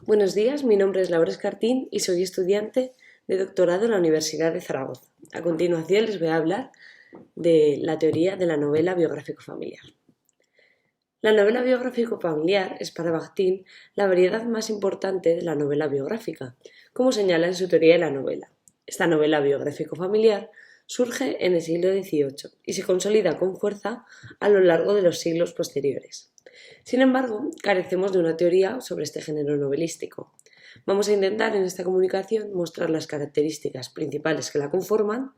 Buenos días, mi nombre es Laura Escartín y soy estudiante de doctorado en la Universidad de Zaragoza. A continuación les voy a hablar de la teoría de la novela biográfico-familiar. La novela biográfico-familiar es para Bakhtin la variedad más importante de la novela biográfica, como señala en su teoría de la novela. Esta novela biográfico-familiar surge en el siglo XVIII y se consolida con fuerza a lo largo de los siglos posteriores. Sin embargo, carecemos de una teoría sobre este género novelístico. Vamos a intentar en esta comunicación mostrar las características principales que la conforman,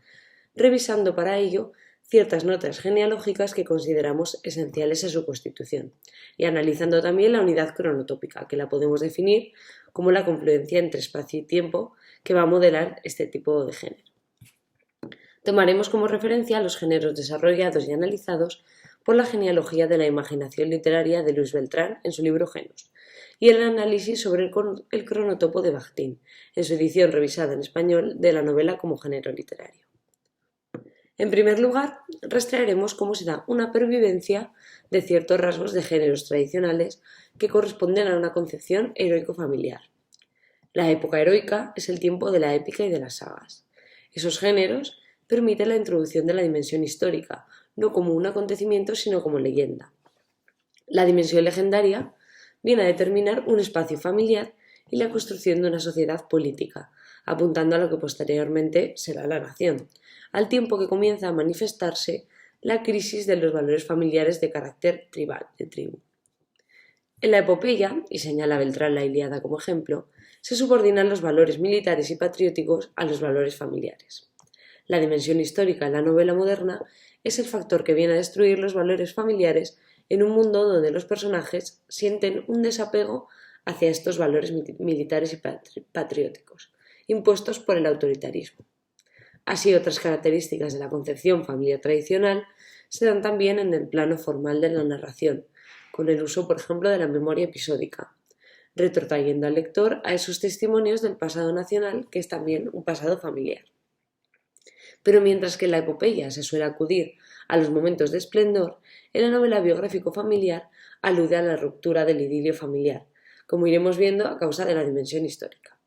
revisando para ello ciertas notas genealógicas que consideramos esenciales en su constitución y analizando también la unidad cronotópica, que la podemos definir como la confluencia entre espacio y tiempo que va a modelar este tipo de género. Tomaremos como referencia los géneros desarrollados y analizados por la genealogía de la imaginación literaria de Luis Beltrán en su libro Genos, y el análisis sobre el cronotopo de Bakhtin, en su edición revisada en español de la novela como género literario. En primer lugar, rastrearemos cómo se da una pervivencia de ciertos rasgos de géneros tradicionales que corresponden a una concepción heroico-familiar. La época heroica es el tiempo de la épica y de las sagas. Esos géneros permiten la introducción de la dimensión histórica, no como un acontecimiento, sino como leyenda. La dimensión legendaria viene a determinar un espacio familiar y la construcción de una sociedad política, apuntando a lo que posteriormente será la nación, al tiempo que comienza a manifestarse la crisis de los valores familiares de carácter tribal, de tribu. En la epopeya, y señala Beltrán la Ilíada como ejemplo, se subordinan los valores militares y patrióticos a los valores familiares. La dimensión histórica en la novela moderna es el factor que viene a destruir los valores familiares en un mundo donde los personajes sienten un desapego hacia estos valores militares y patrióticos, impuestos por el autoritarismo. Así, otras características de la concepción familiar tradicional se dan también en el plano formal de la narración, con el uso, por ejemplo, de la memoria episódica, retrotrayendo al lector a esos testimonios del pasado nacional, que es también un pasado familiar. Pero mientras que en la epopeya se suele acudir a los momentos de esplendor, en la novela biográfico-familiar alude a la ruptura del idilio familiar, como iremos viendo a causa de la dimensión histórica.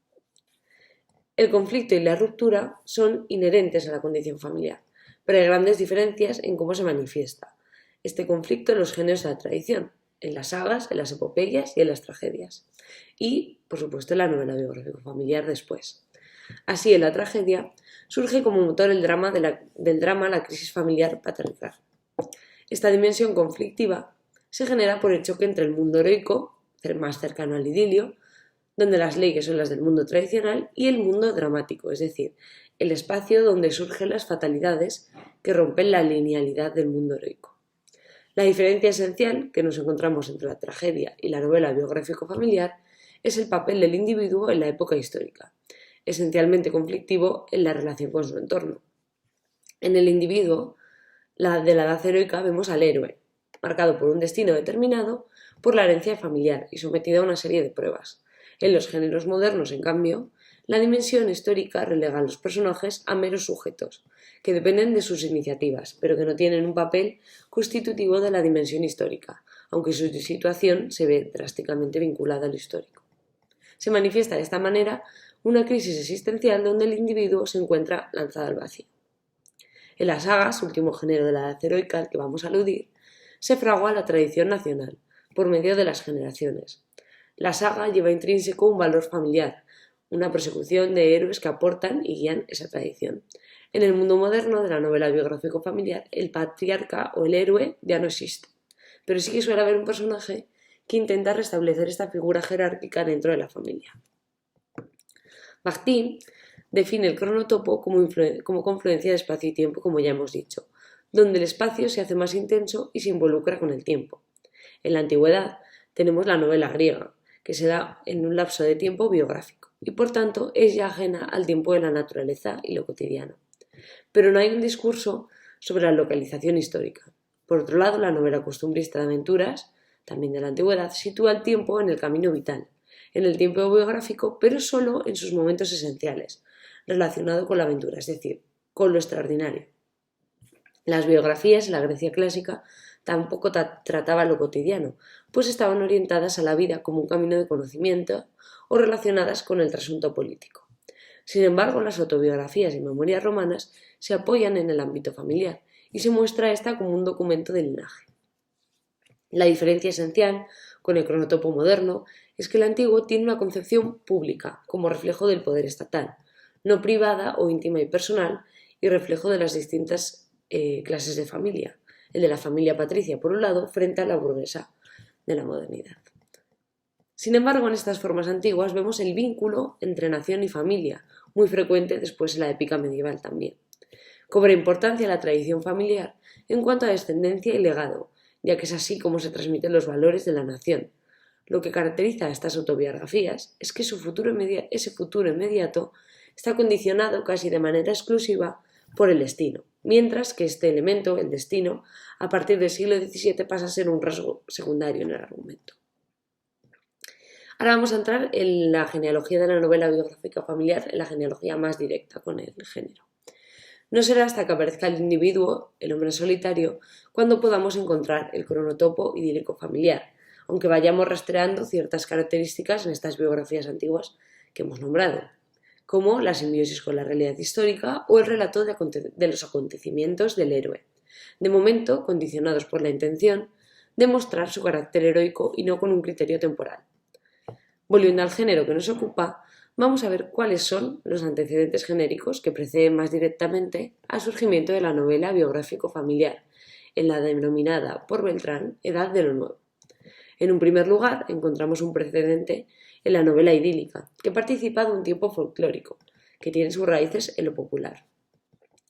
El conflicto y la ruptura son inherentes a la condición familiar, pero hay grandes diferencias en cómo se manifiesta este conflicto en los géneros de la tradición, en las sagas, en las epopeyas y en las tragedias, y, por supuesto, en la novela biográfico-familiar después. Así, en la tragedia surge como motor del drama la crisis familiar patriarcal. Esta dimensión conflictiva se genera por el choque entre el mundo heroico, más cercano al idilio, donde las leyes son las del mundo tradicional, y el mundo dramático, es decir, el espacio donde surgen las fatalidades que rompen la linealidad del mundo heroico. La diferencia esencial que nos encontramos entre la tragedia y la novela biográfico-familiar es el papel del individuo en la época histórica, esencialmente conflictivo en la relación con su entorno. En el individuo de la edad heroica vemos al héroe, marcado por un destino determinado por la herencia familiar y sometido a una serie de pruebas. En los géneros modernos, en cambio, la dimensión histórica relega a los personajes a meros sujetos, que dependen de sus iniciativas, pero que no tienen un papel constitutivo de la dimensión histórica, aunque su situación se ve drásticamente vinculada a lo histórico. Se manifiesta de esta manera una crisis existencial donde el individuo se encuentra lanzado al vacío. En las sagas, último género de la edad heroica al que vamos a aludir, se fragua la tradición nacional, por medio de las generaciones. La saga lleva intrínseco un valor familiar, una persecución de héroes que aportan y guían esa tradición. En el mundo moderno de la novela biográfico-familiar, el patriarca o el héroe ya no existe, pero sí que suele haber un personaje que intenta restablecer esta figura jerárquica dentro de la familia. Bakhtin define el cronotopo como confluencia de espacio y tiempo, como ya hemos dicho, donde el espacio se hace más intenso y se involucra con el tiempo. En la antigüedad tenemos la novela griega, que se da en un lapso de tiempo biográfico y por tanto es ya ajena al tiempo de la naturaleza y lo cotidiano. Pero no hay un discurso sobre la localización histórica. Por otro lado, la novela costumbrista de aventuras, también de la antigüedad, sitúa el tiempo en el camino vital, en el tiempo biográfico, pero solo en sus momentos esenciales, relacionado con la aventura, es decir, con lo extraordinario. Las biografías en la Grecia clásica tampoco trataban lo cotidiano, pues estaban orientadas a la vida como un camino de conocimiento o relacionadas con el trasunto político. Sin embargo, las autobiografías y memorias romanas se apoyan en el ámbito familiar y se muestra esta como un documento de linaje. La diferencia esencial con el cronotopo moderno es que el antiguo tiene una concepción pública, como reflejo del poder estatal, no privada o íntima y personal, y reflejo de las distintas clases de familia, el de la familia patricia por un lado frente a la burguesa de la modernidad. Sin embargo, en estas formas antiguas vemos el vínculo entre nación y familia, muy frecuente después en la épica medieval también. Cobra importancia la tradición familiar en cuanto a descendencia y legado, ya que es así como se transmiten los valores de la nación. Lo que caracteriza a estas autobiografías es que ese futuro inmediato está condicionado casi de manera exclusiva por el destino, mientras que este elemento, el destino, a partir del siglo XVII pasa a ser un rasgo secundario en el argumento. Ahora vamos a entrar en la genealogía de la novela biográfica familiar, en la genealogía más directa con el género. No será hasta que aparezca el individuo, el hombre solitario, cuando podamos encontrar el cronotopo idílico familiar, aunque vayamos rastreando ciertas características en estas biografías antiguas que hemos nombrado, como la simbiosis con la realidad histórica o el relato de los acontecimientos del héroe, de momento condicionados por la intención de mostrar su carácter heroico y no con un criterio temporal. Volviendo al género que nos ocupa, vamos a ver cuáles son los antecedentes genéricos que preceden más directamente al surgimiento de la novela biográfico familiar, en la denominada por Beltrán Edad de lo Nuevo. En un primer lugar, encontramos un precedente en la novela idílica, que participa de un tiempo folclórico, que tiene sus raíces en lo popular.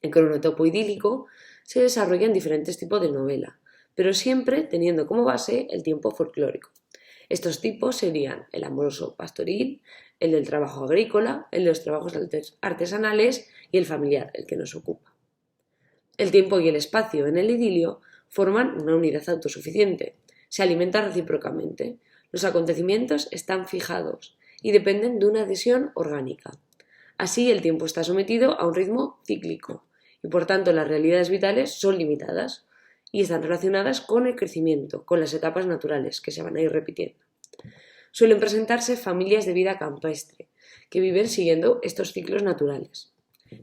El cronotopo idílico se desarrolla en diferentes tipos de novela, pero siempre teniendo como base el tiempo folclórico. Estos tipos serían el amoroso pastoril, el del trabajo agrícola, el de los trabajos artesanales y el familiar, el que nos ocupa. El tiempo y el espacio en el idilio forman una unidad autosuficiente, se alimentan recíprocamente, los acontecimientos están fijados y dependen de una adhesión orgánica. Así, el tiempo está sometido a un ritmo cíclico y, por tanto, las realidades vitales son limitadas y están relacionadas con el crecimiento, con las etapas naturales que se van a ir repitiendo. Suelen presentarse familias de vida campestre, que viven siguiendo estos ciclos naturales.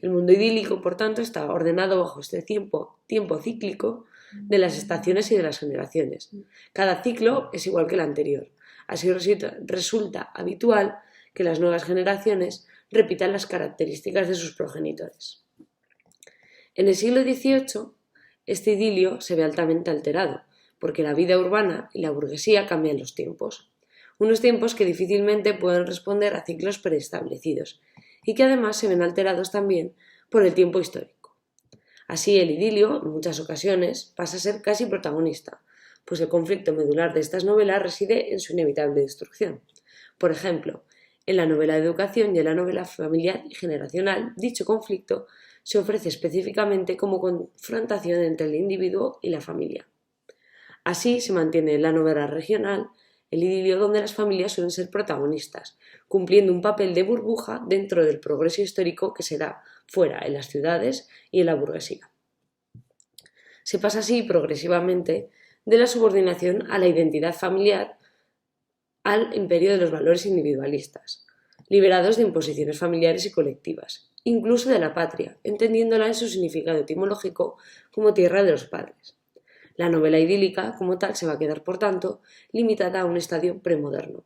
El mundo idílico, por tanto, está ordenado bajo este tiempo cíclico de las estaciones y de las generaciones. Cada ciclo es igual que el anterior. Así resulta habitual que las nuevas generaciones repitan las características de sus progenitores. En el siglo XVIII, este idilio se ve altamente alterado, porque la vida urbana y la burguesía cambian los tiempos. Unos tiempos que difícilmente pueden responder a ciclos preestablecidos y que además se ven alterados también por el tiempo histórico. Así, el idilio, en muchas ocasiones, pasa a ser casi protagonista, pues el conflicto medular de estas novelas reside en su inevitable destrucción. Por ejemplo, en la novela de educación y en la novela familiar y generacional, dicho conflicto se ofrece específicamente como confrontación entre el individuo y la familia. Así se mantiene en la novela regional el idilio donde las familias suelen ser protagonistas, cumpliendo un papel de burbuja dentro del progreso histórico que se da fuera en las ciudades y en la burguesía. Se pasa así progresivamente de la subordinación a la identidad familiar al imperio de los valores individualistas, liberados de imposiciones familiares y colectivas, incluso de la patria, entendiéndola en su significado etimológico como tierra de los padres. La novela idílica, como tal, se va a quedar, por tanto, limitada a un estadio premoderno,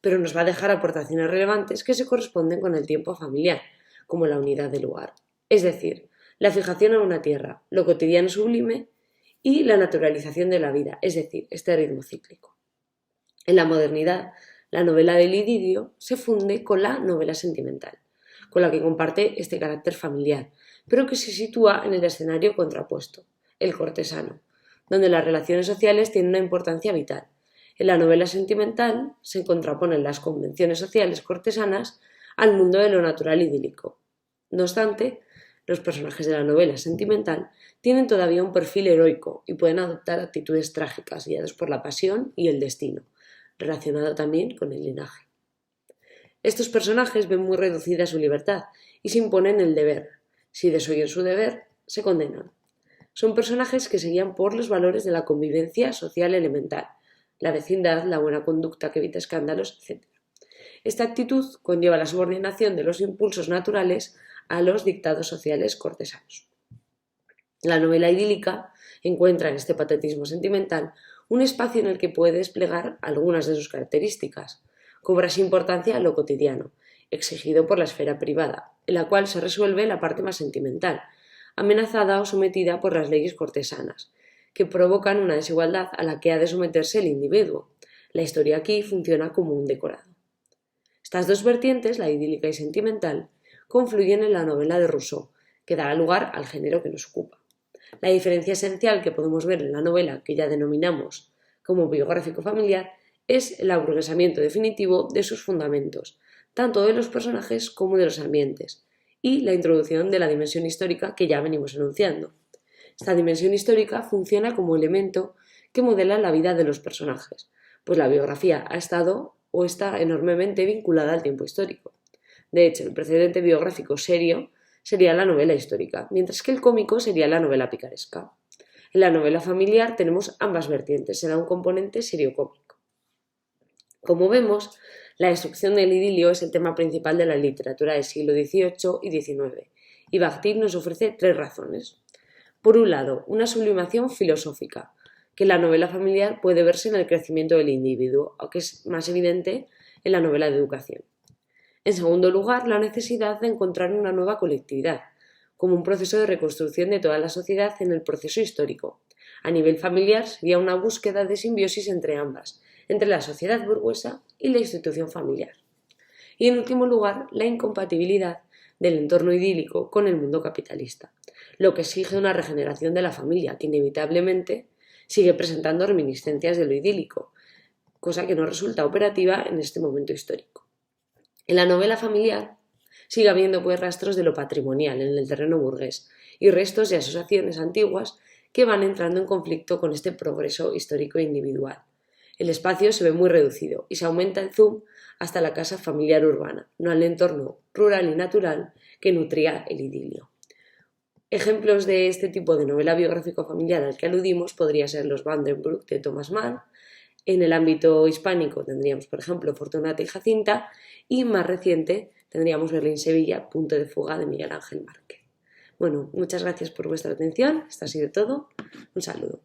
pero nos va a dejar aportaciones relevantes que se corresponden con el tiempo familiar, como la unidad del lugar, es decir, la fijación a una tierra, lo cotidiano sublime y la naturalización de la vida, es decir, este ritmo cíclico. En la modernidad, la novela del idilio se funde con la novela sentimental, con la que comparte este carácter familiar, pero que se sitúa en el escenario contrapuesto, el cortesano, donde las relaciones sociales tienen una importancia vital. En la novela sentimental se contraponen las convenciones sociales cortesanas al mundo de lo natural idílico. No obstante, los personajes de la novela sentimental tienen todavía un perfil heroico y pueden adoptar actitudes trágicas guiados por la pasión y el destino, relacionado también con el linaje. Estos personajes ven muy reducida su libertad y se imponen el deber. Si desoyen su deber, se condenan. Son personajes que se guían por los valores de la convivencia social elemental, la vecindad, la buena conducta que evita escándalos, etc. Esta actitud conlleva la subordinación de los impulsos naturales a los dictados sociales cortesanos. La novela idílica encuentra en este patetismo sentimental un espacio en el que puede desplegar algunas de sus características. Cobra su importancia lo cotidiano, exigido por la esfera privada, en la cual se resuelve la parte más sentimental, amenazada o sometida por las leyes cortesanas, que provocan una desigualdad a la que ha de someterse el individuo. La historia aquí funciona como un decorado. Estas dos vertientes, la idílica y sentimental, confluyen en la novela de Rousseau, que dará lugar al género que nos ocupa. La diferencia esencial que podemos ver en la novela, que ya denominamos como biográfico familiar, es el aburguesamiento definitivo de sus fundamentos, tanto de los personajes como de los ambientes, y la introducción de la dimensión histórica que ya venimos enunciando. Esta dimensión histórica funciona como elemento que modela la vida de los personajes, pues la biografía ha estado o está enormemente vinculada al tiempo histórico. De hecho, el precedente biográfico serio sería la novela histórica, mientras que el cómico sería la novela picaresca. En la novela familiar tenemos ambas vertientes, será un componente serio-cómico. Como vemos, la destrucción del idilio es el tema principal de la literatura del siglo XVIII y XIX, y Bakhtin nos ofrece tres razones. Por un lado, una sublimación filosófica, que en la novela familiar puede verse en el crecimiento del individuo, aunque es más evidente en la novela de educación. En segundo lugar, la necesidad de encontrar una nueva colectividad, como un proceso de reconstrucción de toda la sociedad en el proceso histórico. A nivel familiar sería una búsqueda de simbiosis entre ambas, entre la sociedad burguesa y la institución familiar. Y en último lugar, la incompatibilidad del entorno idílico con el mundo capitalista, lo que exige una regeneración de la familia que inevitablemente sigue presentando reminiscencias de lo idílico, cosa que no resulta operativa en este momento histórico. En la novela familiar sigue habiendo pues rastros de lo patrimonial en el terreno burgués y restos de asociaciones antiguas que van entrando en conflicto con este progreso histórico e individual. El espacio se ve muy reducido y se aumenta el zoom hasta la casa familiar urbana, no al entorno rural y natural que nutría el idilio. Ejemplos de este tipo de novela biográfico familiar al que aludimos podría ser Los Van den Broek de Thomas Mann. En el ámbito hispánico tendríamos, por ejemplo, Fortunata y Jacinta, y más reciente tendríamos Berlín-Sevilla, Punto de fuga de Miguel Ángel Márquez. Bueno, muchas gracias por vuestra atención, esto ha sido todo, un saludo.